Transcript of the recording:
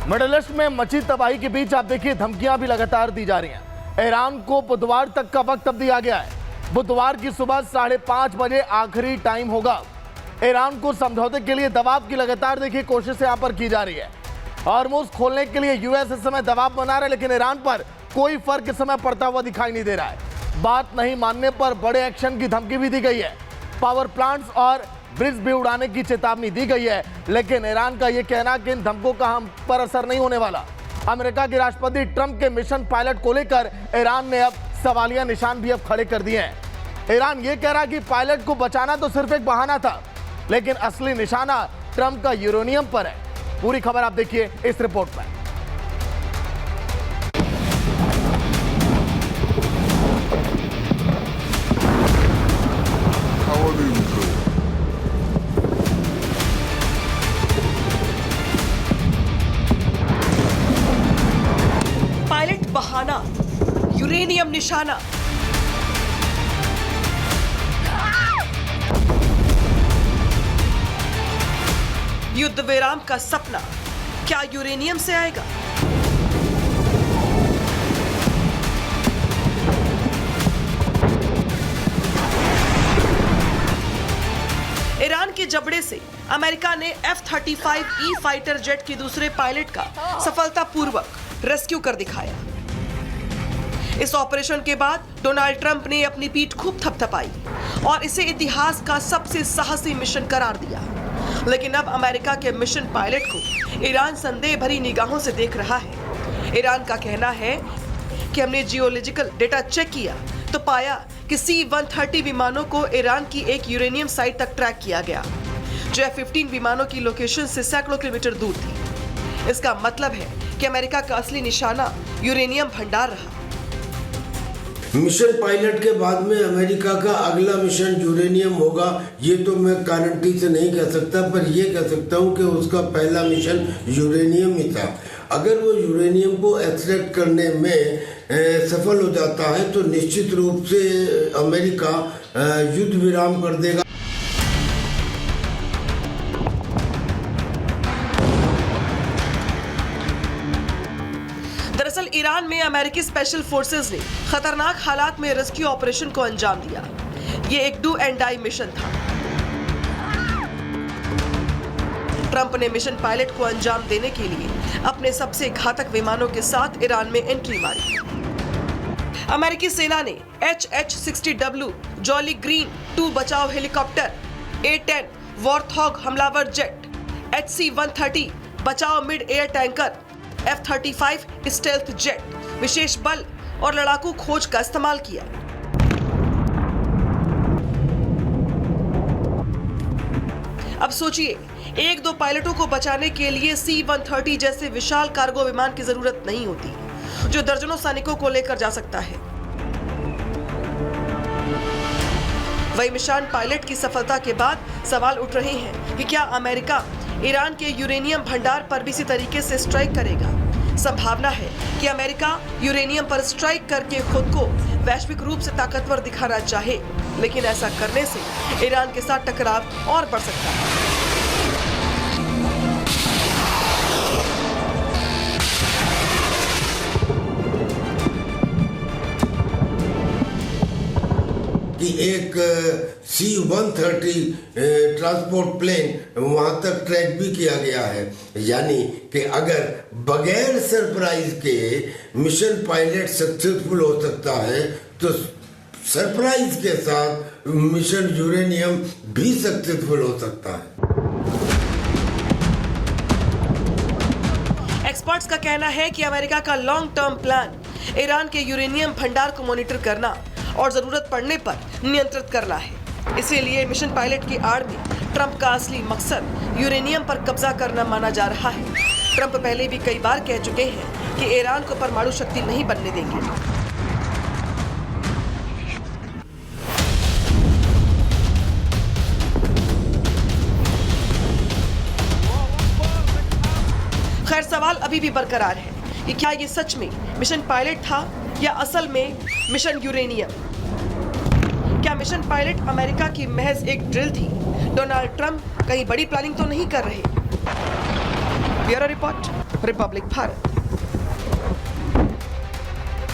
Middle east में मची तबाही के बीच आप देखिए धमकियां भी लगातार दी जा रही हैं। ईरान को बुधवार तक का वक्त अब दिया गया है। बुधवार की सुबह 5:30 बजे आखिरी टाइम होगा। ईरान को समझौते के लिए दबाव की लगातार देखिए कोशिश यहाँ पर की जा रही है। हॉर्मुज़ खोलने के लिए यूएस इस समय दबाव बना रहा है, लेकिन ईरान पर कोई फर्क इस समय पड़ता हुआ दिखाई नहीं दे रहा है। बात नहीं मानने पर बड़े एक्शन की धमकी भी दी गई है। पावर प्लांट्स और ब्रिज भी उड़ाने की चेतावनी दी गई है, लेकिन ईरान का यह कहना कि इन धमकों का हम पर असर नहीं होने वाला। अमेरिका के राष्ट्रपति ट्रंप के मिशन पायलट को लेकर ईरान ने अब सवालिया निशान भी अब खड़े कर दिए हैं। ईरान ये कह रहा कि पायलट को बचाना तो सिर्फ एक बहाना था, लेकिन असली निशाना ट्रंप का यूरेनियम पर है। पूरी खबर आप देखिए इस रिपोर्ट में। पायलट बहाना, यूरेनियम निशाना। युद्ध विराम का सपना क्या यूरेनियम से आएगा? ईरान के जबड़े से अमेरिका ने F-35E फाइटर जेट के दूसरे पायलट का सफलतापूर्वक रेस्क्यू कर दिखाया। इस ऑपरेशन के बाद डोनाल्ड ट्रंप ने अपनी पीठ खूब थपथपाई और इसे इतिहास का सबसे साहसी मिशन करार दिया। लेकिन अब अमेरिका के मिशन पायलट को ईरान संदेह भरी निगाहों से देख रहा है। ईरान का कहना है कि हमने जियोलॉजिकल डेटा चेक किया तो पाया कि C-130 विमानों को ईरान की एक यूरेनियम साइट तक ट्रैक किया गया, जो F-15 विमानों की लोकेशन से सैकड़ों किलोमीटर दूर थी। इसका मतलब है कि अमेरिका का असली निशाना यूरेनियम भंडार रहा। मिशन पायलट के बाद में अमेरिका का अगला मिशन यूरेनियम होगा, ये तो मैं गारंटी से नहीं कह सकता, पर ये कह सकता हूँ कि उसका पहला मिशन यूरेनियम ही था। अगर वो यूरेनियम को एक्सट्रैक्ट करने में सफल हो जाता है तो निश्चित रूप से अमेरिका युद्ध विराम कर देगा। दरअसल ईरान में अमेरिकी स्पेशल फोर्सेस ने खतरनाक हालात में रेस्क्यू ऑपरेशन को अंजाम दिया। ये एक डू एंड डाई मिशन था। ट्रंप ने मिशन पायलट को अंजाम देने के लिए अपने सबसे घातक विमानों के साथ ईरान में एंट्री मारी। अमेरिकी सेना ने HH-60W जॉली ग्रीन 2 बचाव हेलीकॉप्टर, A-10 वॉरथॉग हमलावर जेट, HC-130 बचाव mid air tanker, F-35 stealth jet, विशेष बल और लड़ाकू खोज का इस्तेमाल किया। अब सोचिए, एक दो पायलटों को बचाने के लिए C-130 जैसे विशाल कार्गो विमान की जरूरत नहीं होती, जो दर्जनों सैनिकों को लेकर जा सकता है। वही मिशन पायलट की सफलता के बाद सवाल उठ रहे हैं कि क्या अमेरिका ईरान के यूरेनियम भंडार पर भी इसी तरीके से स्ट्राइक करेगा। संभावना है कि अमेरिका यूरेनियम पर स्ट्राइक करके खुद को वैश्विक रूप से ताकतवर दिखाना चाहे, लेकिन ऐसा करने से ईरान के साथ टकराव और बढ़ सकता है। कि एक C-130 ट्रांसपोर्ट प्लेन वहां तक ट्रैक भी किया गया है, यानी कि अगर बगैर सरप्राइज के मिशन पायलट सक्सेसफुल हो सकता है तो सरप्राइज के साथ मिशन यूरेनियम भी सक्सेसफुल हो सकता है। एक्सपर्ट्स का कहना है कि अमेरिका का लॉन्ग टर्म प्लान ईरान के यूरेनियम भंडार को मॉनिटर करना और जरूरत पड़ने पर नियंत्रित करना है। इसीलिए मिशन पायलट की आड़ में ट्रंप का असली मकसद यूरेनियम पर कब्जा करना माना जा रहा है। ट्रंप पहले भी कई बार कह चुके हैं कि ईरान को परमाणु शक्ति नहीं बनने देंगे। खैर, सवाल अभी भी बरकरार है कि क्या ये सच में मिशन पायलट था या असल में मिशन यूरेनियम। क्या मिशन पायलट अमेरिका की महज एक ड्रिल थी? डोनाल्ड ट्रंप कहीं बड़ी प्लानिंग तो नहीं कर रहे? Bureau report, Republic Bharat.